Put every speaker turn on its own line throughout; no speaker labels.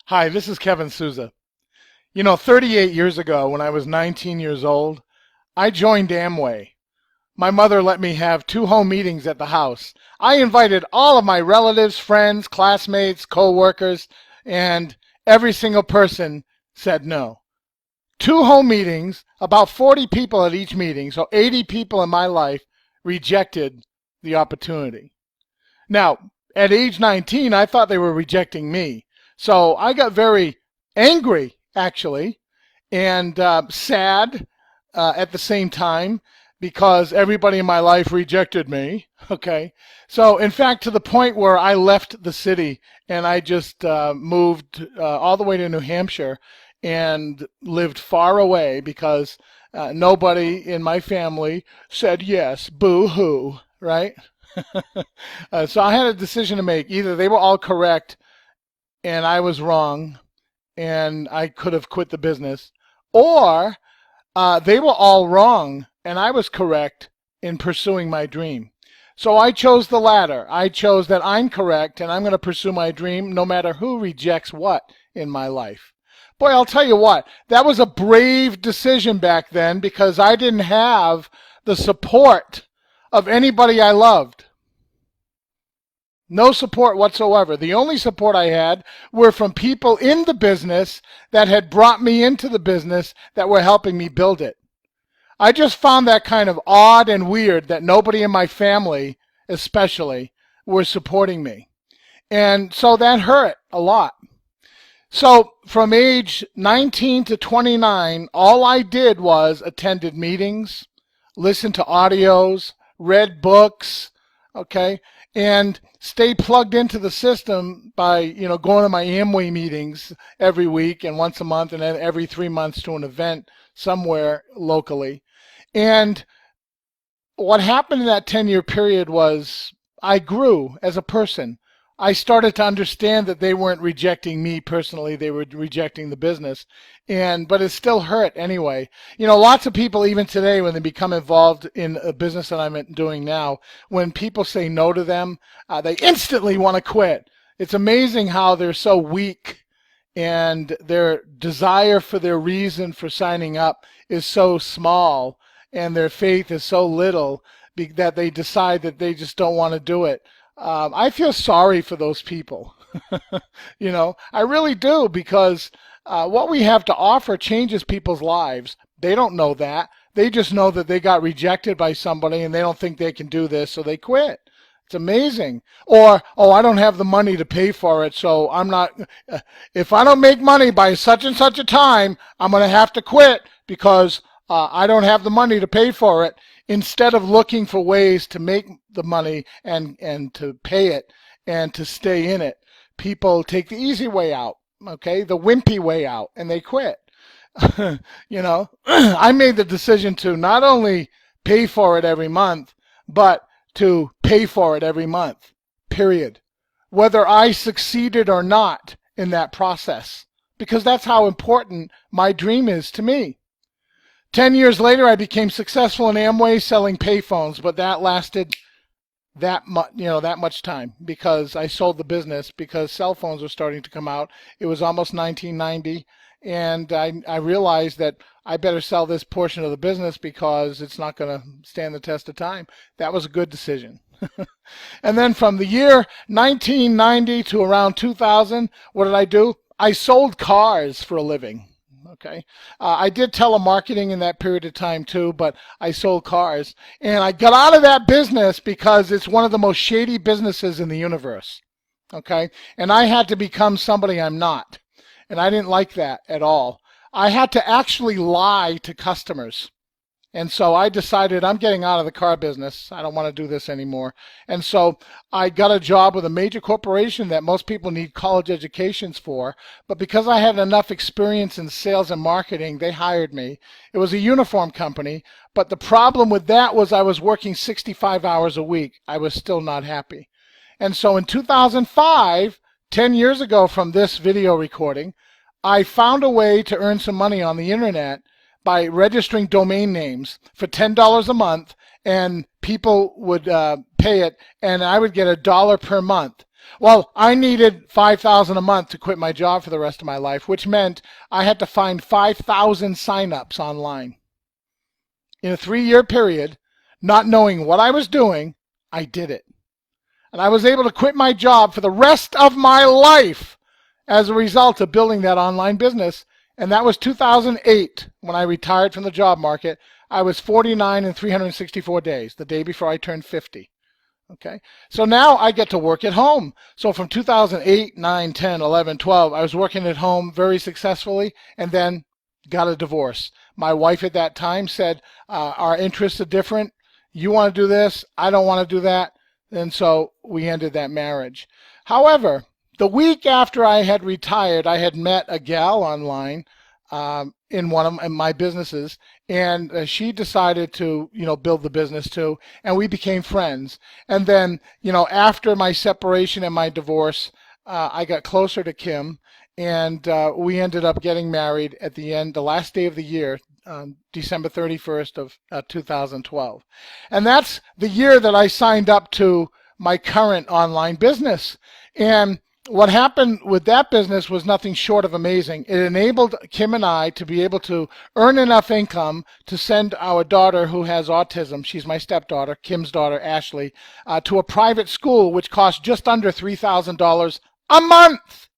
Hi, this is Kevin Sousa. 38 years ago, when I was 19 years old, I joined Amway. My mother let me have 2 home meetings at the house. I invited all of my relatives, friends, classmates, co-workers, and every single person said no. 2 home meetings, about 40 people at each meeting, so 80 people in my life rejected the opportunity. Now, at age 19, I thought they were rejecting me. So I got very angry, actually, and sad at the same time because everybody in my life rejected me. Okay. So, in fact, to the point where I left the city and I just moved all the way to New Hampshire and lived far away because nobody in my family said yes, boo hoo, right? So I had a decision to make. Either they were all correct and I was wrong and I could have quit the business, or they were all wrong and I was correct in pursuing my dream. So I chose the latter. I chose that I'm correct and I'm going to pursue my dream no matter who rejects what in my life. Boy, I'll tell you what, that was a brave decision back then because I didn't have the support of anybody I loved. No support whatsoever. The only support I had were from people in the business that had brought me into the business that were helping me build it. I just found that kind of odd and weird that nobody in my family, especially, were supporting me. And so that hurt a lot. So from age 19 to 29, all I did was attended meetings, listened to audios, read books, okay, and stay plugged into the system by going to my Amway meetings every week and once a month and then every 3 months to an event somewhere locally. And what happened in that 10-year period was I grew as a person. I started to understand that they weren't rejecting me personally, they were rejecting the business. But it still hurt anyway. Lots of people even today when they become involved in a business that I'm doing now, when people say no to them, they instantly want to quit. It's amazing how they're so weak and their desire for their reason for signing up is so small and their faith is so little that they decide that they just don't want to do it. I feel sorry for those people. I really do because what we have to offer changes people's lives. They don't know that. They just know that they got rejected by somebody and they don't think they can do this, so they quit. It's amazing. Or, oh, I don't have the money to pay for it, so I'm not, if I don't make money by such and such a time, I'm going to have to quit because I don't have the money to pay for it. Instead of looking for ways to make the money and to pay it and to stay in it, people take the easy way out, okay, the wimpy way out, and they quit. I made the decision to not only pay for it every month, but to pay for it every month, period. Whether I succeeded or not in that process, because that's how important my dream is to me. 10 years later, I became successful in Amway selling payphones, but that lasted that much time because I sold the business because cell phones were starting to come out. It was almost 1990, and I realized that I better sell this portion of the business because it's not going to stand the test of time. That was a good decision. And then from the year 1990 to around 2000, what did I do? I sold cars for a living. Okay. I did telemarketing in that period of time too, but I sold cars. And I got out of that business because it's one of the most shady businesses in the universe. Okay. And I had to become somebody I'm not. And I didn't like that at all. I had to actually lie to customers. And so I decided I'm getting out of the car business. I don't want to do this anymore. And so I got a job with a major corporation that most people need college educations for. But because I had enough experience in sales and marketing, they hired me. It was a uniform company. But the problem with that was I was working 65 hours a week. I was still not happy. And so in 2005, 10 years ago from this video recording, I found a way to earn some money on the internet by registering domain names for $10 a month, and people would pay it, and I would get $1 per month. Well, I needed $5,000 a month to quit my job for the rest of my life, which meant I had to find 5,000 signups online. In a 3-year period, not knowing what I was doing, I did it. And I was able to quit my job for the rest of my life as a result of building that online business. And that was 2008 when I retired from the job market. I was 49 in 364 days, the day before I turned 50. Okay, so now I get to work at home. So from 2008, 9, 10, 11, 12, I was working at home very successfully, and then got a divorce. My wife at that time said, our interests are different. You want to do this, I don't want to do that. And so we ended that marriage. However, the week after I had retired, I had met a gal online in one of my businesses, and she decided to, build the business too, and we became friends. And then, after my separation and my divorce, I got closer to Kim, and we ended up getting married at the last day of the year, December 31st of 2012. And that's the year that I signed up to my current online business. And what happened with that business was nothing short of amazing. It enabled Kim and I to be able to earn enough income to send our daughter, who has autism, she's my stepdaughter, Kim's daughter, Ashley, to a private school, which cost just under $3,000 a month.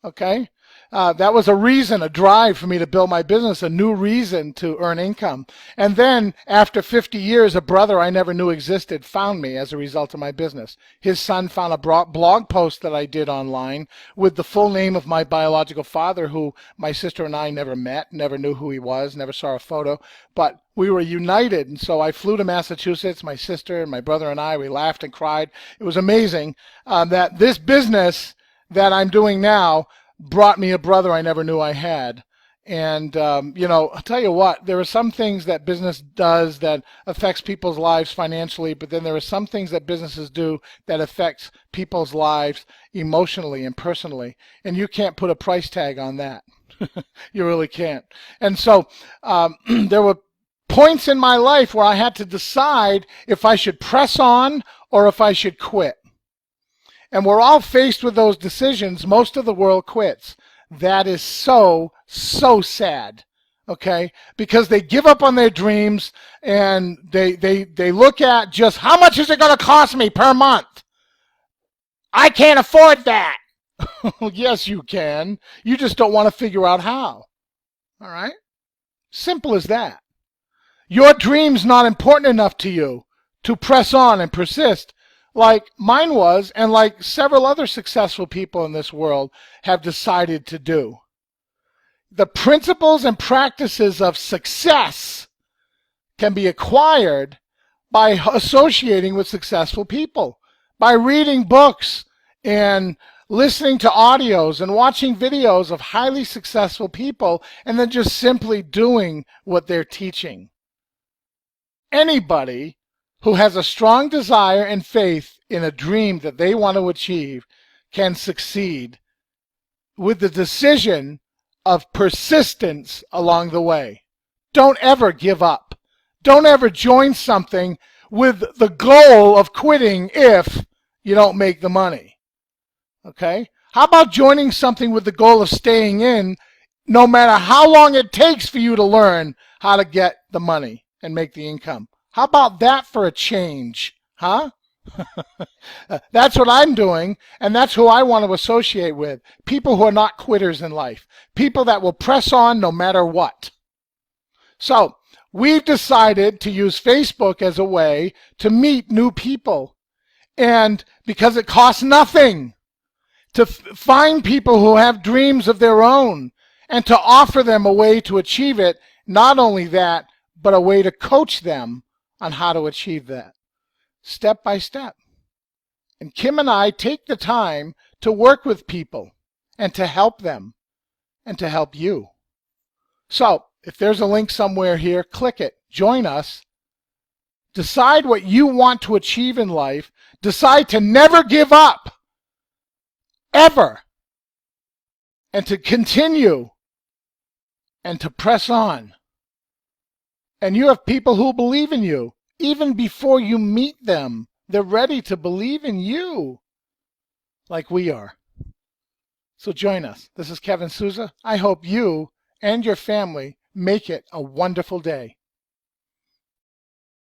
Okay? That was a drive for me to build my business, a new reason to earn income. And then, after 50 years, a brother I never knew existed found me as a result of my business. His son found a blog post that I did online with the full name of my biological father, who my sister and I never met, never knew who he was, never saw a photo, but we were united. And so I flew to Massachusetts, my sister and my brother and I, we laughed and cried. It was amazing that this business that I'm doing now brought me a brother I never knew I had. And, I'll tell you what, there are some things that business does that affects people's lives financially, but then there are some things that businesses do that affects people's lives emotionally and personally. And you can't put a price tag on that. You really can't. And so there were points in my life where I had to decide if I should press on or if I should quit. And we're all faced with those decisions. Most of the world quits. That is so, so sad. Okay? Because they give up on their dreams and they look at just how much is it going to cost me per month? I can't afford that. Yes, you can. You just don't want to figure out how. All right? Simple as that. Your dream's not important enough to you to press on and persist, like mine was, and like several other successful people in this world have decided to do. The principles and practices of success can be acquired by associating with successful people, by reading books and listening to audios and watching videos of highly successful people, and then just simply doing what they're teaching. Anybody who has a strong desire and faith in a dream that they want to achieve can succeed with the decision of persistence along the way. Don't ever give up. Don't ever join something with the goal of quitting if you don't make the money. Okay? How about joining something with the goal of staying in no matter how long it takes for you to learn how to get the money and make the income? How about that for a change, huh? That's what I'm doing, and that's who I want to associate with. People who are not quitters in life. People that will press on no matter what. So, we've decided to use Facebook as a way to meet new people. And because it costs nothing to find people who have dreams of their own and to offer them a way to achieve it, not only that, but a way to coach them on how to achieve that, step by step. And Kim and I take the time to work with people and to help them and to help you. So, if there's a link somewhere here, click it, join us, decide what you want to achieve in life, decide to never give up, ever, and to continue and to press on. And you have people who believe in you. Even before you meet them, they're ready to believe in you. like we are. So join us. This is Kevin Sousa. I hope you and your family make it a wonderful day.